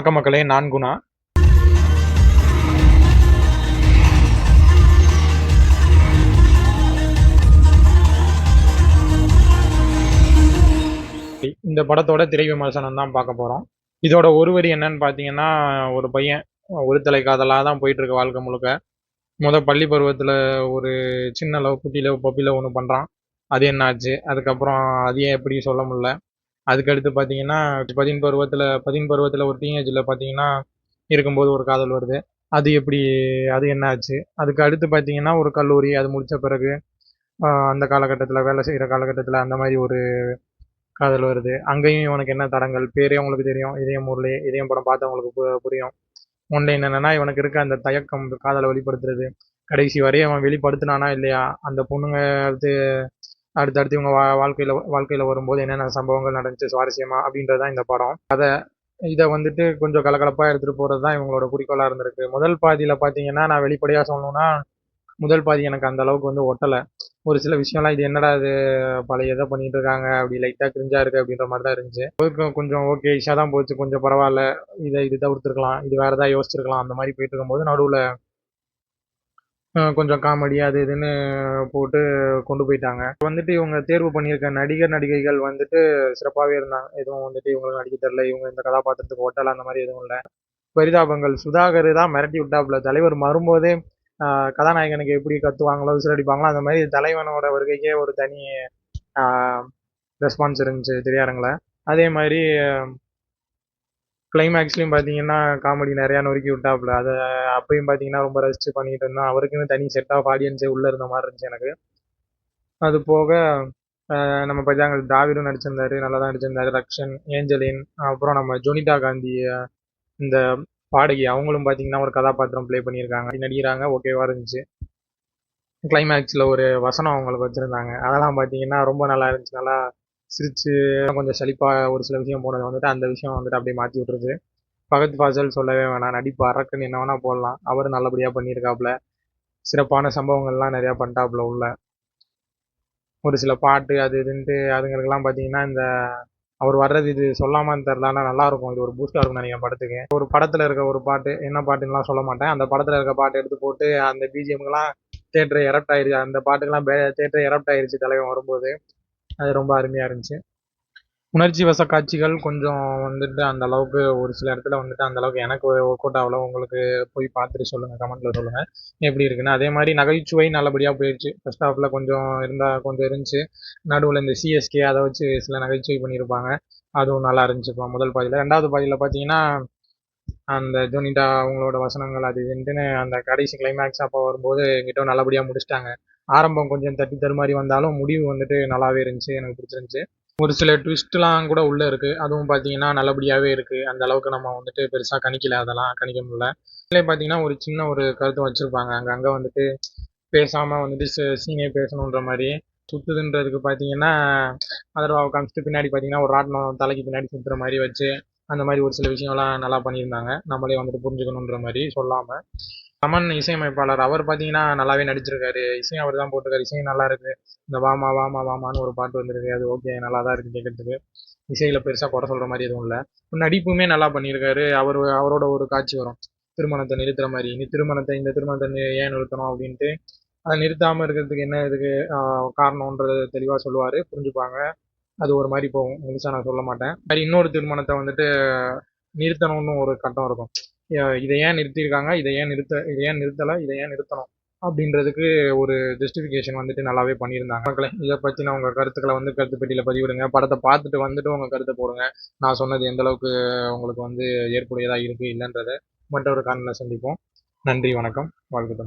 வணக்கம் மக்களே, நான் குணா. இந்த படத்தோட திரை விமர்சனம் தான் பார்க்க போறோம். இதோட ஒரு வரி என்னன்னு பார்த்தீங்கன்னா, ஒரு பையன் ஒரு தலை காதலா தான் போயிட்டு இருக்கு வாழ்க்கை முழுக்க. பள்ளி பருவத்துல ஒரு சின்ன லவ், குட்டி லவ், பப்பி லவ் ஒண்ணு பண்றான். அது என்ன ஆச்சு? அதுக்கப்புறம் அது ஏன் எப்படி சொல்ல முடியல. அதுக்கடுத்து பார்த்தீங்கன்னா, 13 பருவத்துல ஒரு டீனேஜ்ல பார்த்தீங்கன்னா, இருக்கும்போது ஒரு காதல் வருது. அது எப்படி? அது என்ன ஆச்சு? அதுக்கு அடுத்து பார்த்தீங்கன்னா, ஒரு கல்லூரி அது முடிச்ச பிறகு அந்த காலகட்டத்துல வேலை செய்ற காலகட்டத்துல அந்த மாரி ஒரு காதல் வருது. அங்கேயும் இவனுக்கு என்ன தடங்கல்? பேரே உங்களுக்கு தெரியும். இதயம் ஊர்லே. இதயம் படம் பார்த்தவங்களுக்கு புரியும். ஒன்லைன் என்னன்னா, இவனுக்கு இருக்க அந்த தயக்கம், காதல வெளிப்படுத்துறது. கடைசி வரை அவன் வெளிப்படுத்துனானா இல்லையா? அந்த பொண்ணுங்க அடுத்து அடுத்தடுத்து இவங்க வாழ்க்கையில வரும்போது என்னென்ன சம்பவங்கள் நடந்துச்சு சுவாரஸ்யமா அப்படின்றது தான் இந்த படம். இத வந்துட்டு கொஞ்சம் கலகலப்பா எடுத்துட்டு போறது தான் இவங்களோட குறிக்கோளா இருந்திருக்கு. முதல் பாதியில பார்த்தீங்கன்னா, நான் வெளிப்படையா சொல்லணும்னா, முதல் பாதி எனக்கு அந்த அளவுக்கு வந்து ஒட்டல. ஒரு சில விஷயம்லாம் இது என்னடா இது பழைய இத பண்ணிட்டு இருக்காங்க. அப்படி லைட்டா கிரிஞ்சா இருக்கு அப்படின்ற மாரி தான் இருந்துச்சு. கொஞ்சம் ஓகேயிஷா தான் போச்சு. கொஞ்சம் பரவால்ல. இது தவிர்த்துருக்கலாம். இது வேற ஏதாவது யோசிச்சிருக்கலாம். அந்த மாரி போயிட்டு இருக்கும்போது நடுவுல கொஞ்சம் காமெடி அது இதுன்னு போட்டு கொண்டு போயிட்டாங்க. வந்துட்டு இவங்க தேர்வு பண்ணியிருக்க நடிகர், நடிகைகள் வந்துட்டு சிறப்பாவே இருந்தாங்க. எதுவும் வந்துட்டு இவங்களுக்கு நடிக்க தெரியல, இவங்க இந்த கதாபாத்திரத்துக்கு ஒட்டல அந்த மாரி எதுவும் இல்ல. பரிதாபங்கள் சுதாகர் தான் மிரட்டி விட்டாப்புல. தலைவர் வரும்போதே கதாநாயகனுக்கு எப்படி கத்துவாங்களோ, விசிலடிப்பாங்களோ அந்த மாரி தலைவனோட வருகைக்கே ஒரு தனி ஆ ரெஸ்பான்ஸ் இருந்துச்சு திரையரங்குல. அதே மாரி கிளைமேக்ஸ்லயும் பார்த்தீங்கன்னா, காமெடி நெறையா நொறுக்கி விட்டாப்புல. அப்பயும் பார்த்தீங்கன்னா, ரொம்ப ரசிச்சு பண்ணிட்டு இருந்தோம். அவருக்குன்னு தனி செட் ஆஃப் ஆடியன்ஸே உள்ள இருந்த மாரி இருந்துச்சு எனக்கு. அது போக நம்ம பைஜாங்கல் டிராவிடும் நடிச்சிருந்தாரு. நல்லா தான் நடிச்சிருந்தாரு. ரக்ஷன், ஏஞ்சலின், அப்புறம் நம்ம ஜொனிட்டா காந்தி இந்த பாடகி அவங்களும் பார்த்தீங்கன்னா, ஒரு கதாபாத்திரம் ப்ளே பண்ணியிருக்காங்க. நடிக்கிறாங்க ஓகேவா இருந்துச்சு. கிளைமேக்ஸ்ல ஒரு வசனம் அவங்களுக்கு வச்சிருந்தாங்க. அதெல்லாம் பார்த்தீங்கன்னா, ரொம்ப நல்லா இருந்துச்சு. நல்லா சிரிச்சு கொஞ்சம் சலிப்பா ஒரு சில விஷயம் போனது வந்துட்டு, அந்த விஷயம் வந்துட்டு அப்படியே மாத்தி விட்டுருச்சு. ஃபகத் ஃபாசில் சொல்லவே வேணாம். நடிப்பு அரக்கன் என்ன வேணா போடலாம். அவரு நல்லபடியா பண்ணியிருக்காப்புல. சிறப்பான சம்பவங்கள்லாம் நெறையா பண்ணிட்டாப்புல உள்ள. ஒரு சில பாட்டு அது இதுன்ட்டு அதுங்களுக்கெல்லாம் பார்த்தீங்கன்னா, அவர் வர்றது இது சொல்லாமான்னு தெரியல. ஆனா நல்லாருக்கும். இது ஒரு பூஸ்ட்டா இருக்கும்னு நெனைக்கிறேன் படத்துக்கு. ஒரு படத்துல இருக்க ஒரு பாட்டு, என்ன பாட்டுன்னுலாம் சொல்ல மாட்டேன். அந்த படத்துல இருக்க பாட்ட எடுத்து போட்டு, அந்த பிஜிஎம்க்குலாம் தியேட்டரே எரப்ட் ஆயிருச்சு. அந்த பாட்டுக்கெல்லாம் தியேட்டரே எரப்ட் ஆயிருச்சு தலைவன் வரும்போது. அது ரொம்ப அருமையா இருந்துச்சு. உணர்ச்சி வச காட்சிகள் கொஞ்சம் வந்துட்டு அந்த அளவுக்கு ஒரு சில இடத்துல வந்துட்டு அந்த அளவுக்கு எனக்கு ஒர்க் அவுட் ஆகல. உங்களுக்கு போய் பார்த்துட்டு சொல்லுங்க. கமெண்ட்ல சொல்லுங்க. எப்படி இருக்குன்னு. அதே மாரி நகைச்சுவை நல்லபடியா போயிருச்சு. ஃபர்ஸ்ட் ஹாஃப்ல கொஞ்சம் இருந்துச்சு. நடுவுல இந்த சிஎஸ்கே அத வச்சு சில நகைச்சுவை பண்ணியிருப்பாங்க. அதுவும் நல்லா இருந்துச்சுப்பா முதல் பாதியில. 2வது பாதியில பார்த்தீங்கன்னா, அந்த ஜொனிட்டா அவங்களோட வசனங்கள் அது இதுன்ட்டுன்னு அந்த கடைசி கிளைமேக்ஸ் அப்போ வரும்போது எங்கிட்டோ நல்லபடியா முடிச்சுட்டாங்க. ஆரம்பம் கொஞ்சம் தட்டி தடுமாறி வந்தாலும் முடிவு வந்துட்டு நல்லாவே இருந்துச்சு. எனக்கு பிடிச்சிருந்துச்சு. ஒரு சில ட்விஸ்ட்லாம் கூட உள்ள இருக்கு. அதுவும் பார்த்தீங்கன்னா, நல்லபடியாவே இருக்கு. அந்த அளவுக்கு நம்ம வந்துட்டு பெருசா கணிக்கல அதெல்லாம். கணிக்க முடியல. இதுலயே பார்த்தீங்கன்னா, ஒரு சின்ன ஒரு கருத்து வச்சிருப்பாங்க. அங்கங்க வந்துட்டு பேசாம வந்துட்டு சீனே பேசணுன்ற மாரி. சுத்துதுன்றதுக்கு பார்த்தீங்கன்னா, அதர்வாவ காமிச்சுட்டு பின்னாடி பார்த்தீங்கன்னா, ஒரு ராட்டினம் தலைக்கு பின்னாடி சுத்துற மாரி வச்சு, அந்த மாரி ஒரு சில விஷயம்லாம் நல்லா பண்ணியிருந்தாங்க. நம்மளே வந்துட்டு புரிஞ்சுக்கணுன்ற மாரி சொல்லாம. தமன் இசையமைப்பாளர். அவர் பார்த்தீங்கன்னா, நல்லாவே நடிச்சிருக்காரு. இசையும் அவர் தான் போட்டிருக்காரு. இசையும் நல்லா இருக்கு. இந்த வாமா வாமா வாமான்னு ஒரு பாட்டு வந்திருக்கு. அது ஓகே. நல்லா தான் இருக்கு கேட்கறதுக்கு. இசையில பெருசா குறை சொல்ற மாரி எதுவும் இல்ல. நடிப்புமே நல்லா பண்ணியிருக்காரு. அவரோட ஒரு காட்சி வரும். திருமணத்த நிறுத்துற மாரி. இந்த திருமணத்த ஏன் நிறுத்தணும் அப்டின்ட்டு. அத நிறுத்தாம இருக்கிறதுக்கு என்ன இதுக்கு காரணம்ன்றத தெளிவா சொல்லுவாரு. புரிஞ்சுப்பாங்க. அது ஒரு மாரி போகும். முழுசா நான் சொல்ல மாட்டேன். மாரி இன்னொரு திருமணத்த வந்துட்டு நிறுத்தணும்னு ஒரு கட்டம் இருக்கும். இத ஏன் நிறுத்தியிருக்காங்க? இத ஏன் நிறுத்தல? இத ஏன் நிறுத்தணும்? அப்படின்றதுக்கு ஒரு ஜஸ்டிஃபிகேஷன் வந்துட்டு நல்லாவே பண்ணியிருந்தாங்க. மக்களே இத பத்தின உங்க கருத்துக்கள வந்து கருத்து பெட்டியில பதிவிடுங்க. படத்த பார்த்துட்டு வந்துட்டு உங்க கருத்த போடுங்க. நான் சொன்னது எந்த அளவுக்கு உங்களுக்கு வந்து ஏற்புடையதா இருக்கு, இல்லன்றத மற்றொரு காணொளில சந்திப்போம். நன்றி, வணக்கம். வாழ்க தமிழ்.